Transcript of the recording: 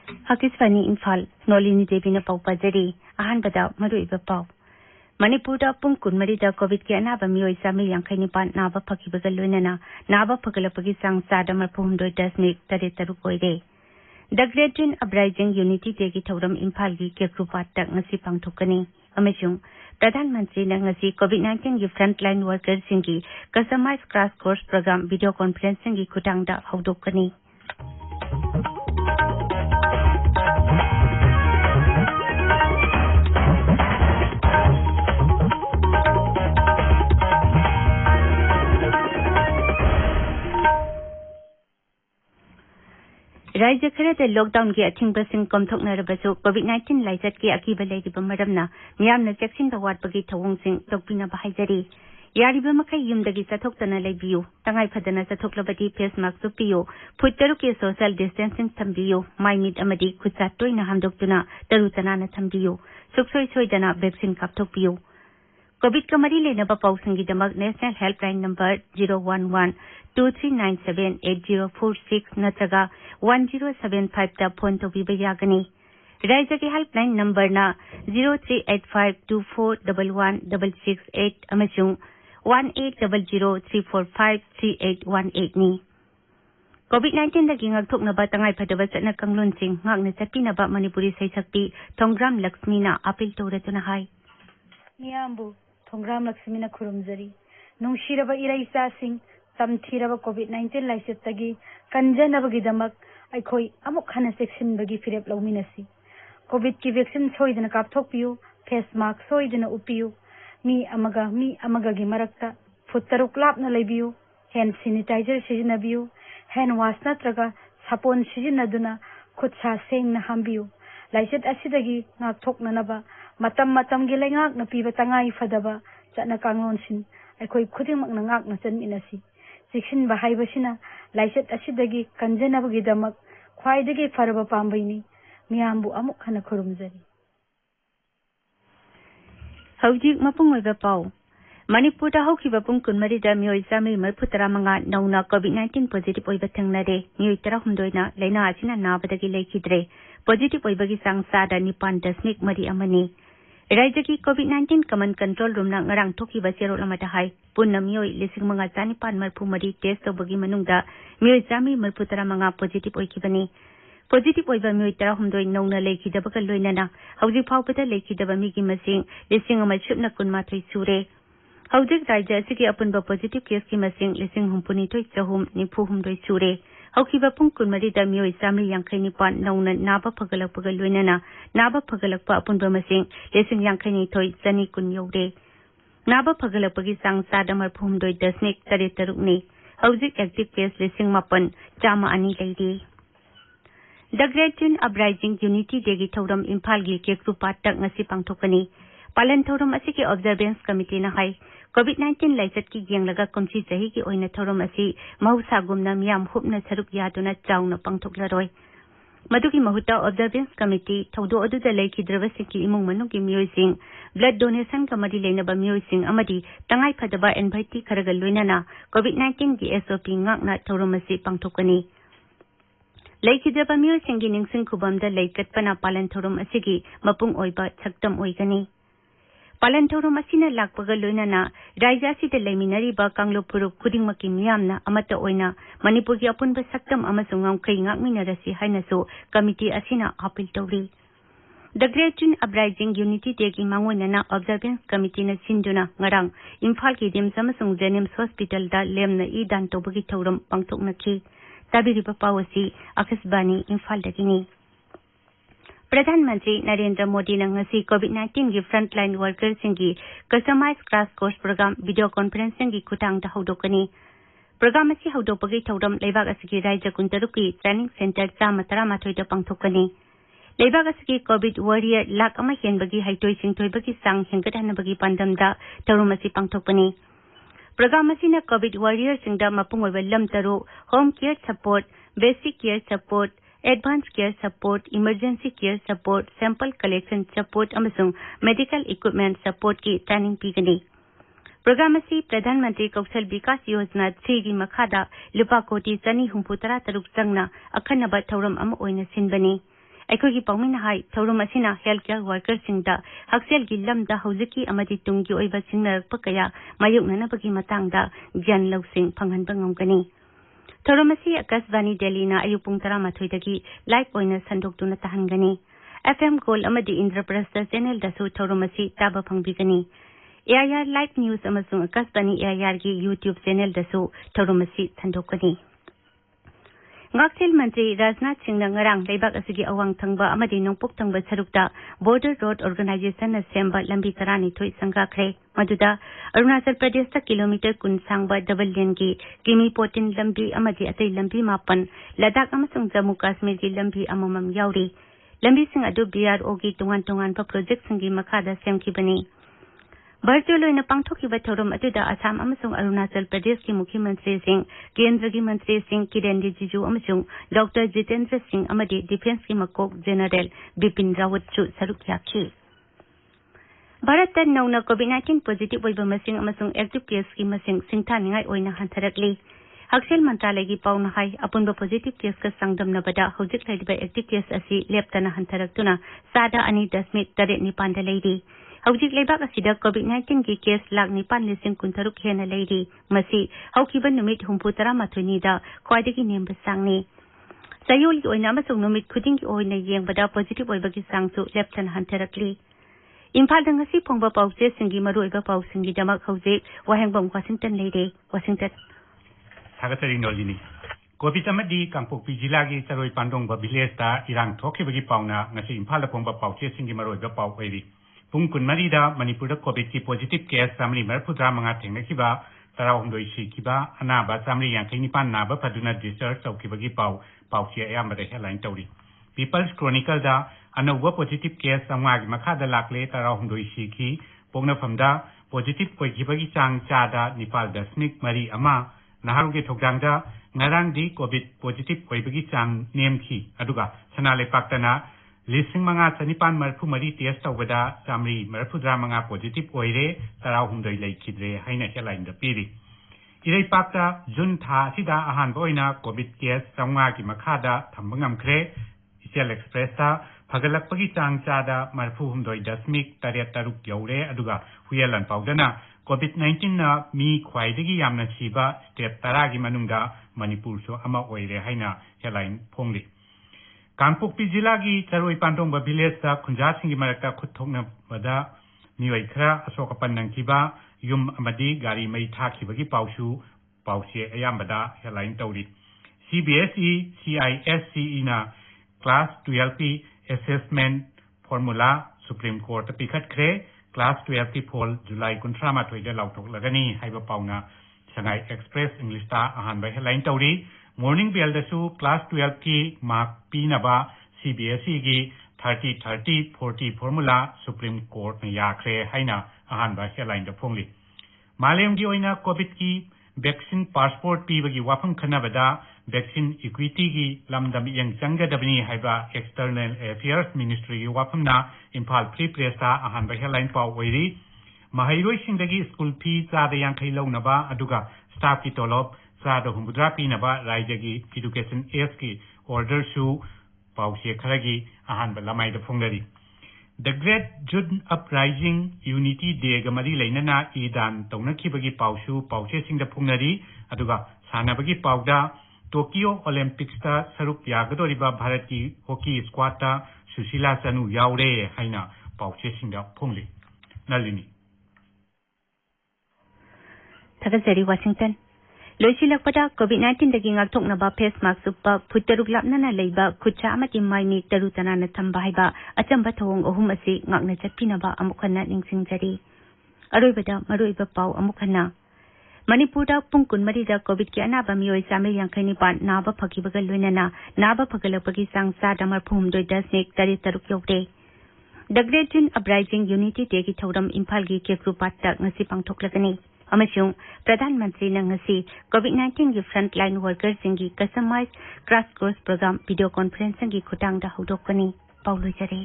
Pakistani Imphal Nolini Devina Pau Pajari Ahanbada Maru Ibapau Manipura Pung Kunmarida COVID ki anaba mioi sami yangkai pan naba pakibaga lunana naba pagalapagi sang sadamar puhumdoi dasmik tare tarukoide. The Great Uprising Unity Day ki thauram Imphal gi kekrupat tak ngasi pangthokani amachung Pradhan Mantri na ngasi COVID-19 gi frontline workers singi customized crash course program video conferencing gi khutangda haudokani. Raja Kharada lockdown ki athingbasin komthoknarabasu COVID-19 laisat ki akiba leiriba maramna miyamna cheksinda watpagi thawungsing tokpina bahajari yariba makai yumdagi sathoktana leibiyu tangai phadana sathoklabati face mask supiyu phutteru ki social distancing thambiyu maimit amadi khutsa toina hamdoktuna tarutana na thambiyu suksoi soidana vaccine kapthokpiyu COVID ka mari lenaba pausingi damak National Helpline number 011-2397-8046 natraga 1075 ta phone tobiba yagani. Raija ki helpline number na 0385241168 amachung 180034538818 ni. COVID-19 dagi ngakthoknaba tangai phadaba chatna kanglon sing ngakna chapinaba Manipuri saisakpi Thonggram Lakshmi na appeal toratuna hai. Miyambu Thonggram Lakshmi na khurumjari nungshiraba iraisa sing tamthiraba COVID-19 laisettagi kanjanabagi damak aikhoi amuk khana section bagi firep lawminasi COVID ki vaccine soidana kapthokpiyu face mask soidana upiyu mi amaga gi marakta futtaruk lapna leibiyu hand sanitizer sijinabiyu hand wash natraga sapon sijinaduna khutsa sengna hambiyu laiset asidagi ngakthoknanaba matam gi lengak na piba tangai fadaba chana kanglon sin aikhoi khudimak na ngak na chanminasi section bahaibasina laiset asidagi kanjanabagi damak khwaidagi faraba pambaini miyambu amuk khana khurumjari Haujik mapungoiba pau Manipura haukiba pung kunmarida mioi sami marphutara manga nauna COVID-19 positive oiba thangnare mioi tara humdoina laina asina nabadagi lekhidre positive oibagi sangsada nipan dasmik mari amani Raja ki COVID-19 command control room na ngarang thokiba serol amata hai punna mioi lising manga chani pan marphu mari test tobagi manungda mioi sami marphutara manga positive oikibani positive oiba mioi tara humdoi nongna lekhidabaga loinana hauji phawpata lekhidaba migi masing lising ama chupna kunmathoi sure Haujik Raja asigi apunba positive case ki masing lising humpuni thoi chahum nifu humdoi sure Haukiba pung kunmari da mioi sami yangkai nipan nauna naba pagalakpaga loinana naba pagalakpa apunba masing lising yangkai ni thoi chani kun yaude naba pagalakpagi sang sadamar phumdoi dasnik tare tarukni Haujik active case lising mapan chama ani leiri The Great Uprising Unity Day gi thauram Imphal gi kekrupat tak ngasi pangthokani Palan thauram asigi observance committee na hai COVID-19 laisat ki yenglaga komsi sahi ki oina thorom asi mahusa gumna miyam hupna saruk yaduna chauna pangthoklaroi madugi mahuta observance committee thodo aduda leikhidraba siki imung manung ki miyoi blood donation kamadi leinaba miyoi amadi tangai phadaba invite kharaga loinana COVID-19 ki SOP ngakna thorom asi pangthokani leikhidraba miyoi gi ningsing khubamda leikatpana palan thorom asigi mapung oiba chaktam oigani Palan thorom asina lakpaga loinana raija sida leiminariba kanglo puruk khudingmaki miyamna amata oina Manipur gi apunba saktam amasung ngangkai ngakminarasi hainasu committee asina appeal tawri The Great Uprising Unity Day gi mangonana observance committee na sinduna ngarang Imphal ki dim samasung Jenims Hospital da lemna idan tobagi thorom pangthoknaki tabiriba pawasi Akasbani Imphal dagini Pradhan Mantri Narendra Modi na ngasi COVID-19 gi frontline workers singi customized crash course program video conferencing gi khutang da haudokani program asi haudopagi thauram leibak asigi raija kuntaruki training center chama tarama thoida pangthokani leibak asigi COVID warrior lak ama henbagi haitoi singthoibagi sang hengkadhanabagi pandamda thauram asi pangthokani program asi na COVID warrior singda mapungoi lam taru home care support basic care support Advanced care support, emergency care support, sample collection support, amasung medical equipment support ki training pigani. Program asi Pradhan Mantri Kaushal Vikas Yojana 3 gi makhada lupa koti chani humputara taruk changna akhanaba thauram ama oina sinbani. ꯑꯩꯈꯣꯏꯒꯤ ꯄꯥꯎꯃꯤꯅ ꯍꯥꯏ ꯊꯧꯔꯝ ꯑꯁꯤꯅ health care ꯋꯥꯔꯀꯔꯁꯤꯡꯗ ꯍꯛꯁꯦꯜꯒꯤ ꯂꯝꯗ ꯍꯧꯖꯤꯛꯀꯤ ꯑꯃꯗꯤ ꯇꯨꯡꯒꯤ ꯑꯣꯏꯕ ꯁꯤꯡꯅꯔꯛꯄ ꯀꯌꯥ ꯃꯥꯌꯣꯛꯅꯅꯕꯒꯤ ꯃꯇꯥꯡꯗ ꯒ꯭ꯌꯥꯟ ꯂꯧꯁꯤꯡ ꯐꯪꯍꯟꯕ ꯉꯝꯒꯅꯤ ꯊꯧꯔꯝ ꯑꯁꯤ ꯑꯀꯥꯁꯕꯥꯅꯤ ꯗꯦꯜꯂꯤꯅ ꯑꯌꯨꯛ ꯄꯨꯡ 12ꯗꯒꯤ ꯂꯥꯏꯚ ꯑꯣꯏꯅ ꯁꯟꯗꯣꯛꯇꯨꯅ ꯇꯥꯍꯟꯒꯅꯤ FM Gold amadi Indraprastha channel dasu thorum asi taba phangbigani AIR Live News amasung Akasbani AIR gi YouTube channel dasu thorum asi thandokani Ngakthil Mantri Rajnath Singh na ngarang leibak asigi awang thangba amadi nongpok thangba sarukta Border Road Organization na semba lambi tarani thoi sangakre maduda Arunachal Pradesh ta kilometer kun sangba double lane gi Kimi Potin lambi amadi atai lambi mapan Ladakh amasung Jammu Kashmir gi lambi amamam yauri lambi sing adu BRO gi tungan pa project singi makhada semkibani Virtual oina pangthokiba thorum aduda Assam amasung Arunachal Pradesh ki Mukhi Mantri Singh Kendra gi Mantri Singh Kiren Rijiju amasung Dr Jitendra Singh amadi Defense ki Makok General Bipin Rawat chu saruk yakhi Bharat ta nauna COVID-19 positive oiba masing amasung active case ki masing singthaningai oina hantharakli Haksel Mantralay gi pauna hai apunba positive case ka sangdamnabada hojik laiba active case asi leptana hantaraktuna sada ani dasmit tare nipanda leidi hojik leibak asida COVID-19 gi case lag nipan lising kuntaruk hena leidi masi haukiban numit humpu tara mathuni da khwaidagi nemba sangni sayul gi oina amasung numit khuding gi oina yengbada positive oiba gi sangsu leptana hantarakli Imphal da ngasi phongba pawche singi maru oiba paw singi damak hojik wahengbam Washington leidi Washington Sagatari Nolini. Covid amadi Kangpok Pijilagi Saroi Pandong Village ta irang thokibagi pauna ngasi Imphal da phongba pawche singi maru oiba paw oiri. Pung kunmari da Manipur da Covid ki positive case samri marpudra manga thengnakiba tarahumdoi sikiba anaba samri yankinipan naba paduna discharge tawkibagi pawche ayambada headline tawri. People's Chronicle da anauba positive case samagi makhada lakle tarahumdoi siki pongnafamda positive oikibagi chang chada Nepal dasmik mari ama Naharuge Thogdangda ngarang di COVID positive oibagi chang nemki aduga sanale paktana lising manga chanipan marphu mari test tawada samri marphudra manga positive oire tarahumdoi leikidre haina headline da piri irei pakta June tha sida ahan boina COVID case samga ki makhada thambangamkhre Isial Express ta phagalakpagi chang chada marphu humdoi dasmik taret taruk yaure aduga huyalan paudana COVID-19 na mi khwaidagi yamna siba step taragi manungda Manipur so ama oire haina headline phongli Kangpokpi jila gi Charoi Pandongba village ta khunja singi marakta khuthokna bada miwai khara asoka pannangkiba yum amadi gari mai thakibagi pawse ayambada headline tawri CBSE CISCE na class 12P assessment formula Supreme Court pikhat khre Class 12 ki poll July kuntrama thoida lautok lagani haiba pauna Shanghai Express English ta ahan ba headline tawri Morning Bell dasu Class 12 ki mark pinaba CBSE gi 30-30-40 formula Supreme Court na yakre haina ahan ba headline da phongli Malem gi oina COVID ki vaccine passport pibagi wafam khanabada vaccine equity gi lamdam yang changadabni haiba External Affairs Ministry gi wafamna Imphal Free Press ta ahan ba headline paw oiri mahairoi singdagi school fee chada yankhai launaba aduga staff ki tolop chada humbudra pinaba raijagi education aids ki order su pawse kharagi ahan ba lamai da phongari The Great June Uprising Unity Day gamari lainana idan taunakibagi pawsu pawse singda phongnari aduga sanabagi pawda Tokyo Olympics ta saruk yagadoriba Bharat ki hockey squad ta Sushila Chanu yaure haina pawse singda phongli Nalini Thakazari Washington Loisilakpada COVID-19 dagi ngakthoknaba face mask suppa phuttaruk lapnana leiba khutcha amati maimi tarutana na thamba haiba achamba thawong ohum asi ngakna chatpinaba amukhanna ningsingjari aroibada maroiba paw amukhanna Manipurda pungkun marida COVID ki anaba miyoi samil yankhaini pan naba phakibaga loinana naba phagalapagi sang sa damar phum doi dasnik tari taruk yokde The Great June Uprising Unity Day ki thauram Imphal gi Kekrupat ta ngasi pangthoklagani amasung Pradhan Mantri na ngasi COVID-19 gi frontline workers singi customized crash course program video conference gi khutang da hodokani paulujare